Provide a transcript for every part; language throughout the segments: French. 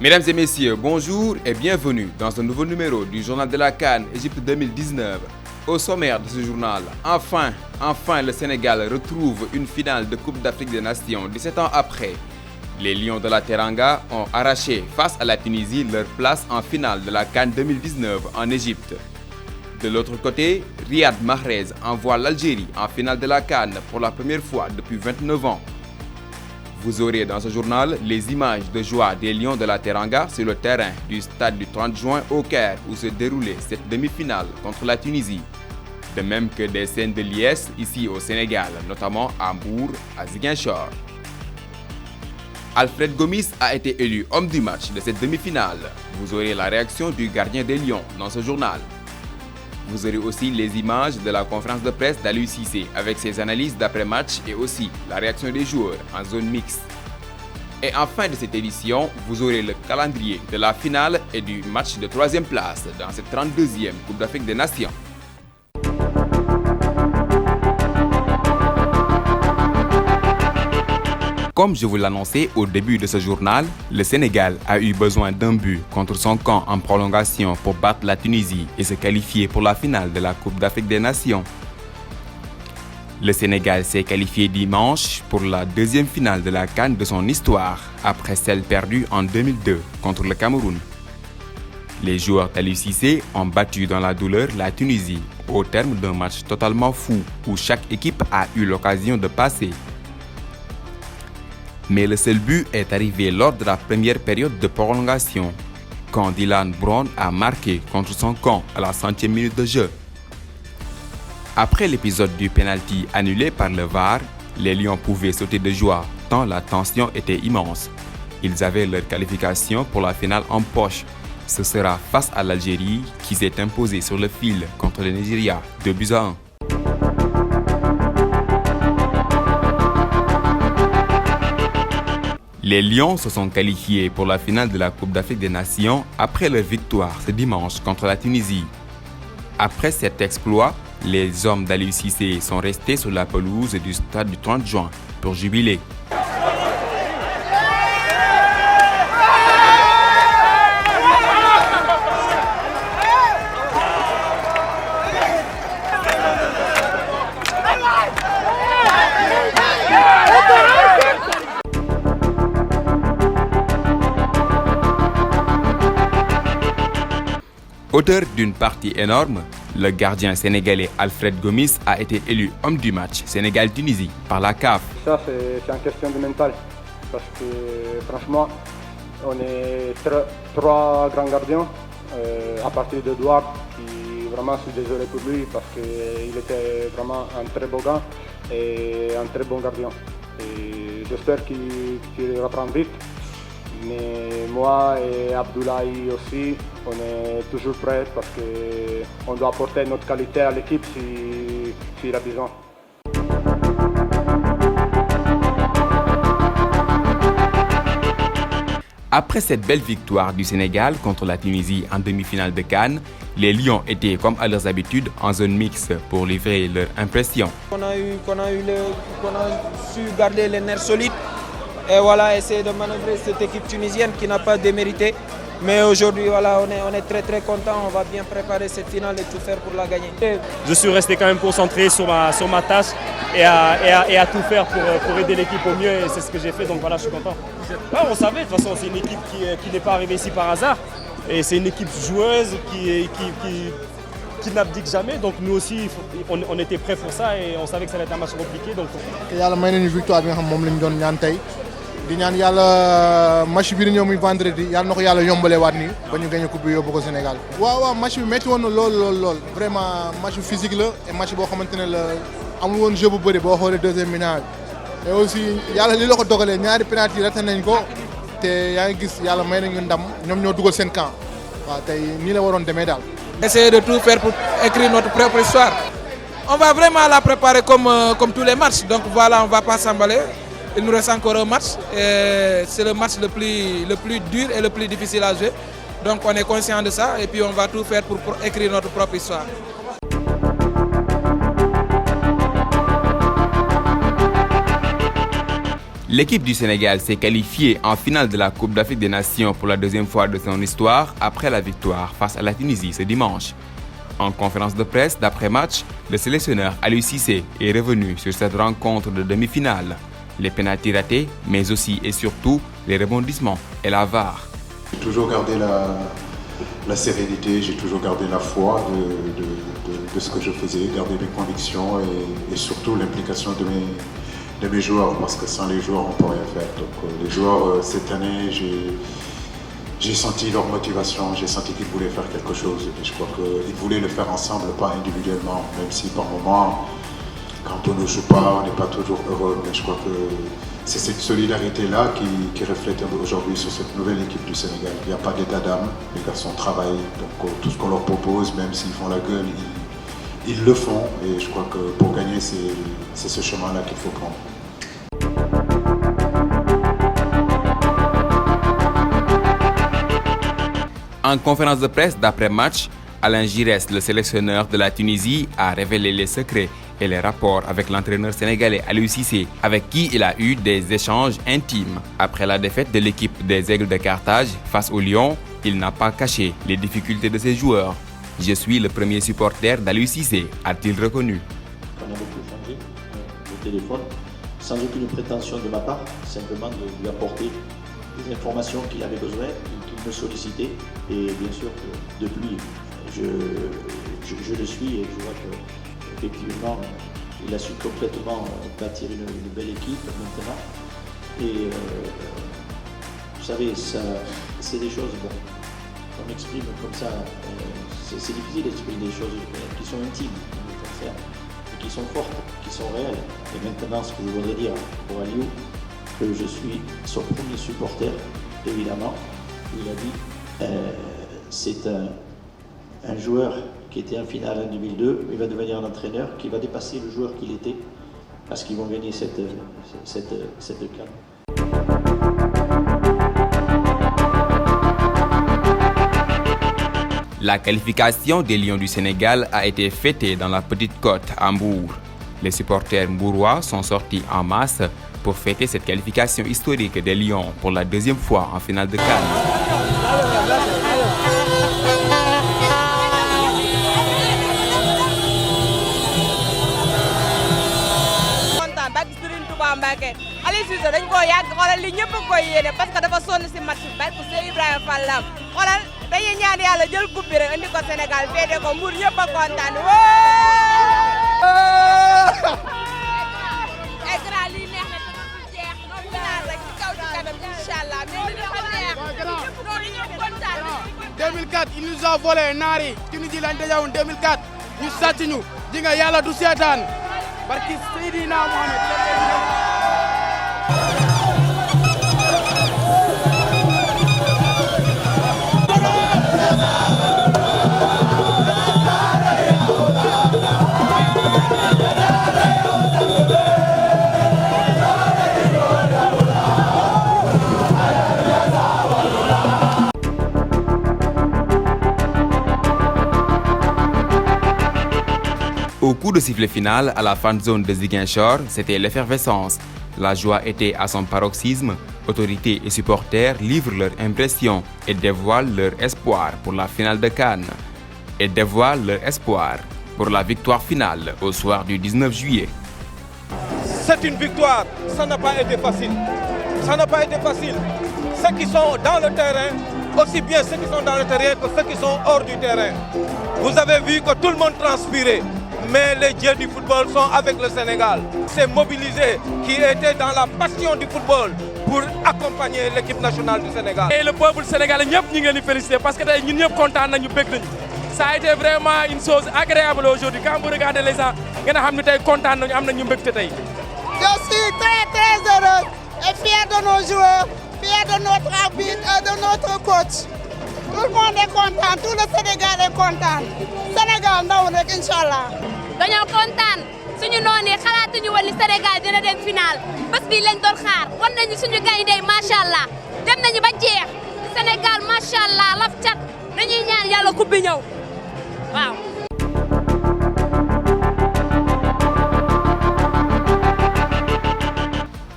Mesdames et messieurs, bonjour et bienvenue dans un nouveau numéro du journal de la CAN Égypte 2019. Au sommaire de ce journal, enfin, le Sénégal retrouve une finale de Coupe d'Afrique des Nations 17 ans après. Les Lions de la Teranga ont arraché face à la Tunisie leur place en finale de la CAN 2019 en Égypte. De l'autre côté, Riyad Mahrez envoie l'Algérie en finale de la CAN pour la première fois depuis 29 ans. Vous aurez dans ce journal les images de joie des Lions de la Teranga sur le terrain du stade du 30 juin au Caire où se déroulait cette demi-finale contre la Tunisie. De même que des scènes de liesse ici au Sénégal, notamment à Mbour, à Ziguinchor. Alfred Gomis a été élu homme du match de cette demi-finale. Vous aurez la réaction du gardien des Lions dans ce journal. Vous aurez aussi les images de la conférence de presse d'Aliou Cissé avec ses analyses d'après-match et aussi la réaction des joueurs en zone mixte. Et en fin de cette édition, vous aurez le calendrier de la finale et du match de 3e place dans cette 32e Coupe d'Afrique des Nations. Comme je vous l'annonçais au début de ce journal, le Sénégal a eu besoin d'un but contre son camp en prolongation pour battre la Tunisie et se qualifier pour la finale de la Coupe d'Afrique des Nations. Le Sénégal s'est qualifié dimanche pour la deuxième finale de la CAN de son histoire, après celle perdue en 2002 contre le Cameroun. Les joueurs d'Aliou Cissé ont battu dans la douleur la Tunisie au terme d'un match totalement fou où chaque équipe a eu l'occasion de passer. Mais le seul but est arrivé lors de la première période de prolongation, quand Dylan Brown a marqué contre son camp à la 100e minute de jeu. Après l'épisode du penalty annulé par le VAR, les Lions pouvaient sauter de joie tant la tension était immense. Ils avaient leur qualification pour la finale en poche. Ce sera face à l'Algérie qui s'est imposée sur le fil contre le Nigeria 2-1. Les Lions se sont qualifiés pour la finale de la Coupe d'Afrique des Nations après leur victoire ce dimanche contre la Tunisie. Après cet exploit, les hommes d'Aliou Cissé sont restés sur la pelouse du stade du 30 juin pour jubiler. Auteur d'une partie énorme, le gardien sénégalais Alfred Gomis a été élu homme du match Sénégal-Tunisie par la CAF. Ça, c'est une question de mental. Parce que franchement, on est trois grands gardiens. À partir d'Edouard, qui vraiment je suis désolé pour lui parce qu'il était vraiment un très beau gars et un très bon gardien. Et j'espère qu'il reprend vite. Mais moi et Abdoulaye aussi, on est toujours prêts parce qu'on doit apporter notre qualité à l'équipe s'il a besoin. Après cette belle victoire du Sénégal contre la Tunisie en demi-finale de CAN, les Lions étaient comme à leurs habitudes en zone mixte pour livrer leur impression. On a su garder les nerfs solides. Et voilà, essayer de manœuvrer cette équipe tunisienne qui n'a pas démérité. Mais aujourd'hui, voilà, on est très content. On va bien préparer cette finale et tout faire pour la gagner. Je suis resté quand même concentré sur ma tâche et à tout faire pour aider l'équipe au mieux. Et c'est ce que j'ai fait, donc voilà, je suis content. Ah, on savait, de toute façon, c'est une équipe qui n'est pas arrivée ici par hasard. Et c'est une équipe joueuse qui n'abdique jamais. Donc nous aussi, on était prêts pour ça et on savait que ça allait être un match compliqué. Donc... di ñaan yàlla match bi di ñëw muy vendredi yàlla na ko yàlla yombale waat nii ba ñu gagné coupe bi yóbbu ko Sénégal. waaw match bi métti woon na lool vraiment match physique la et match boo xamante ne la amul woon jeu bu bëri boo xoolee deuxième mi-temps bi et aussi yàlla li la ko dogalee ñaari penalty raté nañ ko te yaa ngi gis yàlla may nañu ndam ñoom ñoo dugal seen camp waaw tey nii la waroon demee daal. Essayer de tout faire pour écrire notre propre histoire. On va vraiment la préparer comme tous les matchs. Donc voilà, on ne va pas s'emballer. Il nous reste encore un match. C'est le match le plus dur et le plus difficile à jouer. Donc on est conscient de ça et puis on va tout faire pour écrire notre propre histoire. L'équipe du Sénégal s'est qualifiée en finale de la Coupe d'Afrique des Nations pour la deuxième fois de son histoire après la victoire face à la Tunisie ce dimanche. En conférence de presse d'après-match, le sélectionneur Aliou Cissé est revenu sur cette rencontre de demi-finale. Les pénaltys ratés, mais aussi et surtout les rebondissements et la VAR. J'ai toujours gardé la sérénité, j'ai toujours gardé la foi de ce que je faisais, garder mes convictions et surtout l'implication de mes joueurs, parce que sans les joueurs on ne peut rien faire. Donc les joueurs cette année, j'ai senti leur motivation, j'ai senti qu'ils voulaient faire quelque chose et je crois qu'ils voulaient le faire ensemble, pas individuellement, même si par moments, quand on ne joue pas, on n'est pas toujours heureux, mais je crois que c'est cette solidarité-là qui reflète aujourd'hui sur cette nouvelle équipe du Sénégal. Il n'y a pas d'état d'âme, les garçons travaillent, donc tout ce qu'on leur propose, même s'ils font la gueule, ils le font et je crois que pour gagner, c'est ce chemin-là qu'il faut prendre. En conférence de presse d'après-match, Alain Giresse, le sélectionneur de la Tunisie, a révélé les secrets et les rapports avec l'entraîneur sénégalais Aliou Cissé, avec qui il a eu des échanges intimes. Après la défaite de l'équipe des Aigles de Carthage face au Lion, il n'a pas caché les difficultés de ses joueurs. « Je suis le premier supporter d'Aliou Cissé », a-t-il reconnu. On a beaucoup changé le téléphone, sans aucune prétention de ma part, simplement de lui apporter des informations qu'il avait besoin, qu'il me sollicitait. Et bien sûr que depuis, je le suis et je vois qu'effectivement, il a su complètement bâtir une belle équipe maintenant. Et vous savez, c'est des choses, bon, on exprime comme ça, c'est difficile d'exprimer des choses qui sont intimes, qui sont fortes, qui sont réelles. Et maintenant, ce que je voudrais dire pour Aliou, que je suis son premier supporter, évidemment. Il a dit, c'est un joueur qui était en finale en 2002, il va devenir un entraîneur qui va dépasser le joueur qu'il était, parce qu'ils vont gagner cette CAN. La qualification des Lions du Sénégal a été fêtée dans la Petite Côte à Mbour. Les supporters mbourois sont sortis en masse pour fêter cette qualification historique des Lions pour la deuxième fois en finale de CAN. Aliou Cissé dañ koo yàgg xoolal li ñëpp a koy yéene parce que dafa sonn si match bi barke Seydou Ibrahima Fall Lam xoolal dañuy ñaan yàlla jël coupe bi rek indi ko Sénégal féete ko Mbour ñëpp a kontaan ay grand lii neex na te jeex noonu final rek ci kaw ci kanam inchallah mais li dafa neex ñëpp noonu ñëpp kontaan 2004 il nous a volé naari Tunisie lañ dajewoon 2004 ñu sàcc ñu di nga yàlla du seetaan barki Seydina Mohamed. Au coup de sifflet final à la fan zone de Ziguinchor, c'était l'effervescence. La joie était à son paroxysme. Autorités et supporters livrent leurs impressions et dévoilent leur espoir pour la finale de CAN. Et dévoilent leur espoir pour la victoire finale au soir du 19 juillet. C'est une victoire, ça n'a pas été facile. Ça n'a pas été facile. Ceux qui sont dans le terrain, aussi bien ceux qui sont dans le terrain que ceux qui sont hors du terrain. Vous avez vu que tout le monde transpirait. Mais les dieux du football sont avec le Sénégal. C'est mobilisé qui était dans la passion du football pour accompagner l'équipe nationale du Sénégal. Et le peuple sénégalais, nous les féliciter parce que nous sommes contents, nous sommes contents. Ça a été vraiment une chose agréable aujourd'hui. Quand vous regardez les gens, vous sommes contents, nous sommes contents. Je suis très heureux et fier de nos joueurs, fier de notre arbitre et de notre coach. Tout le monde est content, tout le Sénégal est content. Sénégal ndaw rek inchallah. dañoo kontaan suñu noonu yi xalaatuñu woon ni Sénégal dina dem final bés bi lañ doon xaar wan nañu suñu gaynde macha allah dem nañu ba jeex Sénégal macha allah laf cat dañuy ñaan yàlla coupe bi ñëw waaw.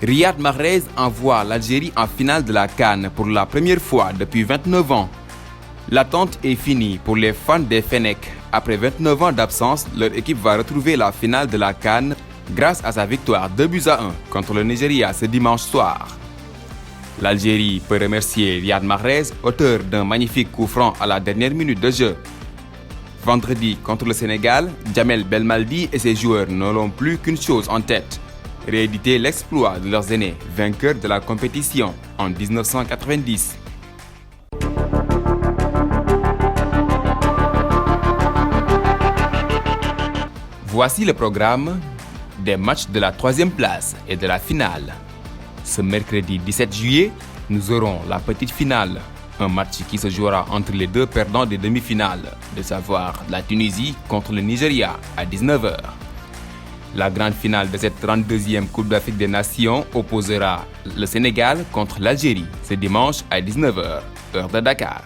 Riyad Mahrez envoie l'Algérie en finale de la CAN pour la première fois depuis 29 ans. L'attente est finie pour les fans des Fennecs. Après 29 ans d'absence, leur équipe va retrouver la finale de la CAN grâce à sa victoire 2-1 contre le Nigeria ce dimanche soir. L'Algérie peut remercier Riyad Mahrez, auteur d'un magnifique coup franc à la dernière minute de jeu. Vendredi contre le Sénégal, Djamel Belmadi et ses joueurs n'auront plus qu'une chose en tête: rééditer l'exploit de leurs aînés, vainqueurs de la compétition en 1990. Voici le programme des matchs de la 3e place et de la finale. Ce mercredi 17 juillet, nous aurons la petite finale, un match qui se jouera entre les deux perdants des demi-finales, de savoir la Tunisie contre le Nigeria à 19h. La grande finale de cette 32e Coupe d'Afrique des Nations opposera le Sénégal contre l'Algérie ce dimanche à 19h, heure de Dakar.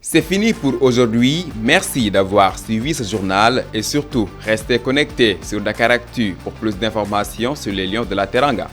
C'est fini pour aujourd'hui. Merci d'avoir suivi ce journal et surtout, restez connectés sur Dakaractu pour plus d'informations sur les Lions de la Teranga.